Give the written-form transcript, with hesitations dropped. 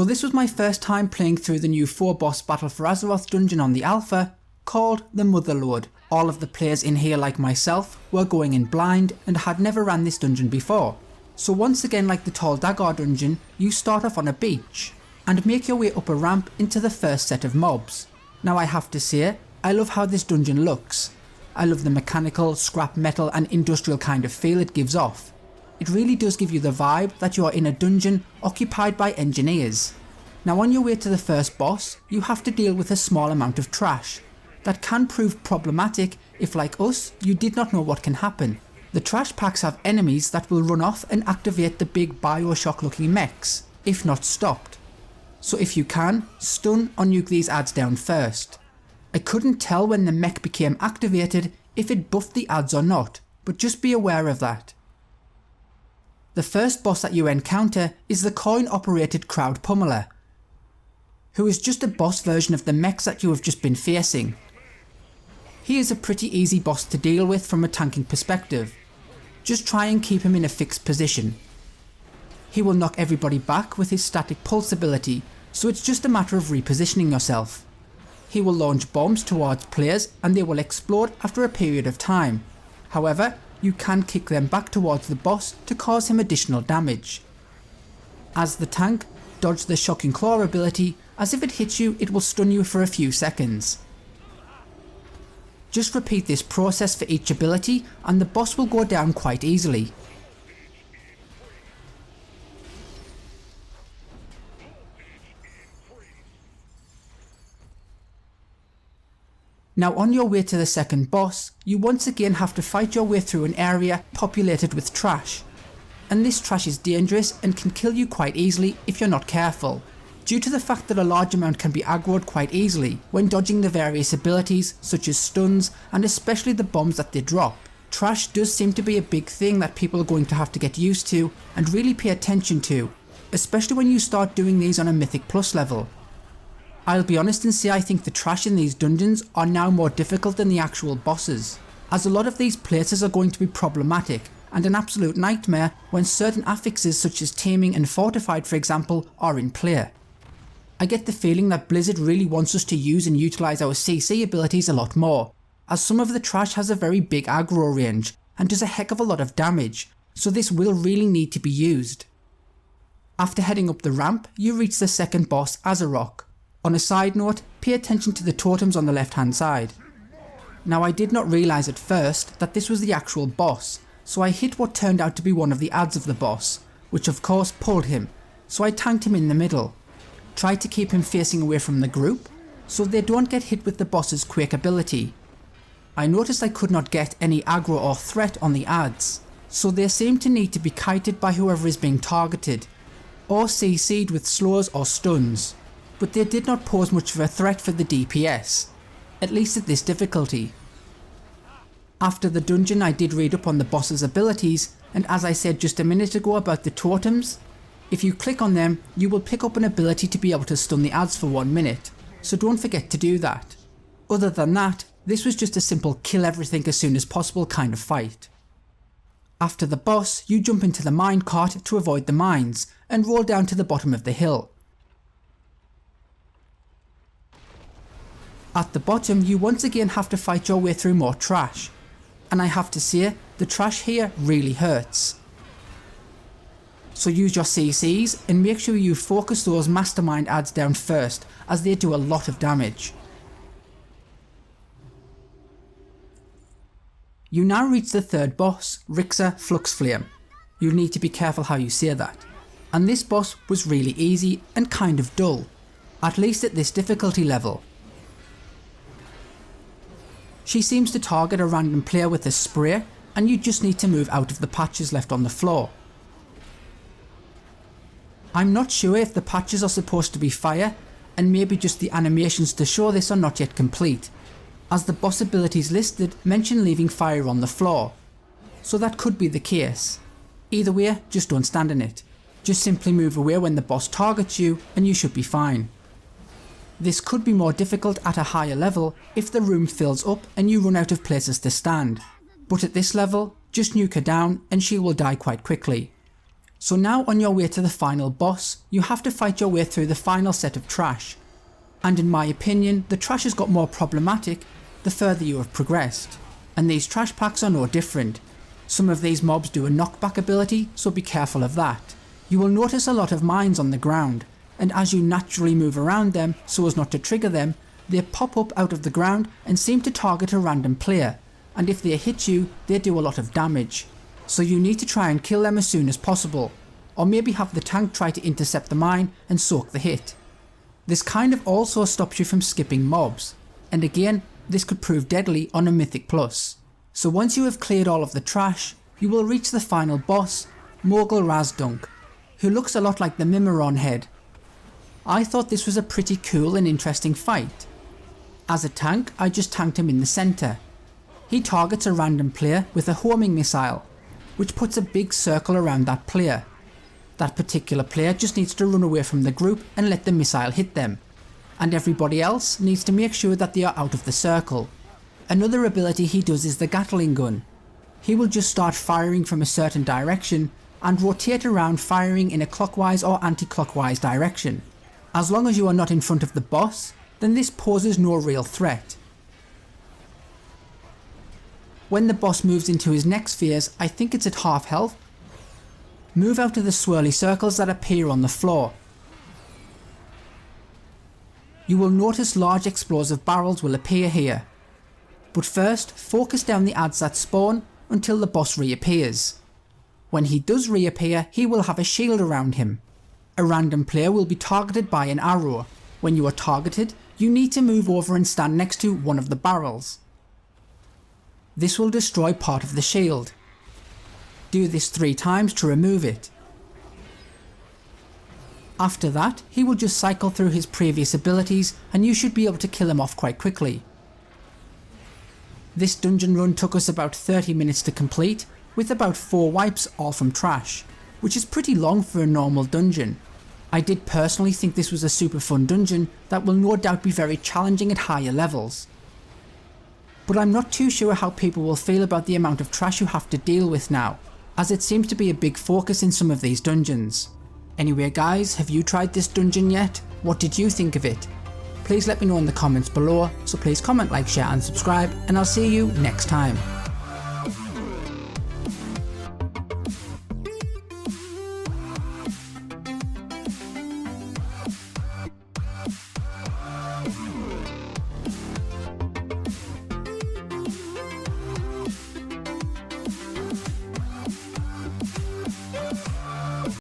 So this was my first time playing through the new 4-boss Battle for Azeroth dungeon on the alpha, called the Motherlode. All of the players in here, like myself, were going in blind and had never ran this dungeon before. So once again, like the Tall Dagger dungeon, you start off on a beach and make your way up a ramp into the first set of mobs. Now I have to say, I love how this dungeon looks. I love the mechanical, scrap metal and industrial kind of feel it gives off. It really does give you the vibe that you are in a dungeon occupied by engineers. Now on your way to the first boss, you have to deal with a small amount of trash that can prove problematic if, like us, you did not know what can happen. The trash packs have enemies that will run off and activate the big Bioshock looking mechs, if not stopped. So if you can, stun or nuke these adds down first. I couldn't tell when the mech became activated if it buffed the adds or not, but just be aware of that. The first boss that you encounter is the coin operated Crowd Pummeler, who is just a boss version of the mechs that you have just been facing. He is a pretty easy boss to deal with from a tanking perspective. Just try and keep him in a fixed position. He will knock everybody back with his static pulse ability, so it's just a matter of repositioning yourself. He will launch bombs towards players and they will explode after a period of time. However, you can kick them back towards the boss to cause him additional damage. As the tank, dodge the Shocking Claw ability, as if it hits you it will stun you for a few seconds. Just repeat this process for each ability and the boss will go down quite easily. Now on your way to the second boss, you once again have to fight your way through an area populated with trash. And this trash is dangerous and can kill you quite easily if you're not careful, due to the fact that a large amount can be aggroed quite easily when dodging the various abilities such as stuns and especially the bombs that they drop. Trash does seem to be a big thing that people are going to have to get used to and really pay attention to, especially when you start doing these on a Mythic Plus level. I'll be honest and say I think the trash in these dungeons are now more difficult than the actual bosses, as a lot of these places are going to be problematic and an absolute nightmare when certain affixes such as Taming and Fortified for example are in play. I get the feeling that Blizzard really wants us to use and utilise our CC abilities a lot more, as some of the trash has a very big aggro range and does a heck of a lot of damage, so this will really need to be used. After heading up the ramp, you reach the second boss, Azeroth. On a side note, pay attention to the totems on the left hand side. Now I did not realise at first that this was the actual boss, so I hit what turned out to be one of the adds of the boss, which of course pulled him, so I tanked him in the middle. Tried to keep him facing away from the group, so they don't get hit with the boss's Quake ability. I noticed I could not get any aggro or threat on the adds, so they seem to need to be kited by whoever is being targeted, or CC'd with slows or stuns. But they did not pose much of a threat for the DPS, at least at this difficulty. After the dungeon I did read up on the boss's abilities, and as I said just a minute ago about the totems, if you click on them you will pick up an ability to be able to stun the adds for 1 minute, so don't forget to do that. Other than that, this was just a simple kill everything as soon as possible kind of fight. After the boss you jump into the minecart to avoid the mines, and roll down to the bottom of the hill. At the bottom you once again have to fight your way through more trash, and I have to say the trash here really hurts. So use your CCs and make sure you focus those mastermind adds down first, as they do a lot of damage. You now reach the third boss, Richter Flux Flame. You'll need to be careful how you say that. And this boss was really easy and kind of dull, at least at this difficulty level. She seems to target a random player with a spray and you just need to move out of the patches left on the floor. I'm not sure if the patches are supposed to be fire, and maybe just the animations to show this are not yet complete, as the boss abilities listed mention leaving fire on the floor, so that could be the case. Either way, just don't stand in it. Just simply move away when the boss targets you and you should be fine. This could be more difficult at a higher level if the room fills up and you run out of places to stand, but at this level just nuke her down and she will die quite quickly. So now on your way to the final boss, you have to fight your way through the final set of trash. And in my opinion, the trash has got more problematic the further you have progressed. And these trash packs are no different. Some of these mobs do a knockback ability, so be careful of that. You will notice a lot of mines on the ground, and as you naturally move around them so as not to trigger them, they pop up out of the ground and seem to target a random player, and if they hit you, they do a lot of damage. So you need to try and kill them as soon as possible, or maybe have the tank try to intercept the mine and soak the hit. This kind of also stops you from skipping mobs, and again, this could prove deadly on a Mythic Plus. So once you have cleared all of the trash, you will reach the final boss, Mogul Razdunk, who looks a lot like the Mimiron head. I thought this was a pretty cool and interesting fight. As a tank, I just tanked him in the centre. He targets a random player with a homing missile, which puts a big circle around that player. That particular player just needs to run away from the group and let the missile hit them, and everybody else needs to make sure that they are out of the circle. Another ability he does is the Gatling Gun. He will just start firing from a certain direction and rotate around firing in a clockwise or anti-clockwise direction. As long as you are not in front of the boss, then this poses no real threat. When the boss moves into his next phase, I think it's at half health, move out of the swirly circles that appear on the floor. You will notice large explosive barrels will appear here. But first, focus down the adds that spawn until the boss reappears. When he does reappear, he will have a shield around him. A random player will be targeted by an arrow. When you are targeted, you need to move over and stand next to one of the barrels. This will destroy part of the shield. Do this 3 times to remove it. After that, he will just cycle through his previous abilities and you should be able to kill him off quite quickly. This dungeon run took us about 30 minutes to complete, with about 4 wipes all from trash, which is pretty long for a normal dungeon. I did personally think this was a super fun dungeon that will no doubt be very challenging at higher levels. But I'm not too sure how people will feel about the amount of trash you have to deal with now, as it seems to be a big focus in some of these dungeons. Anyway guys, have you tried this dungeon yet? What did you think of it? Please let me know in the comments below, so please comment, like, share and subscribe, and I'll see you next time.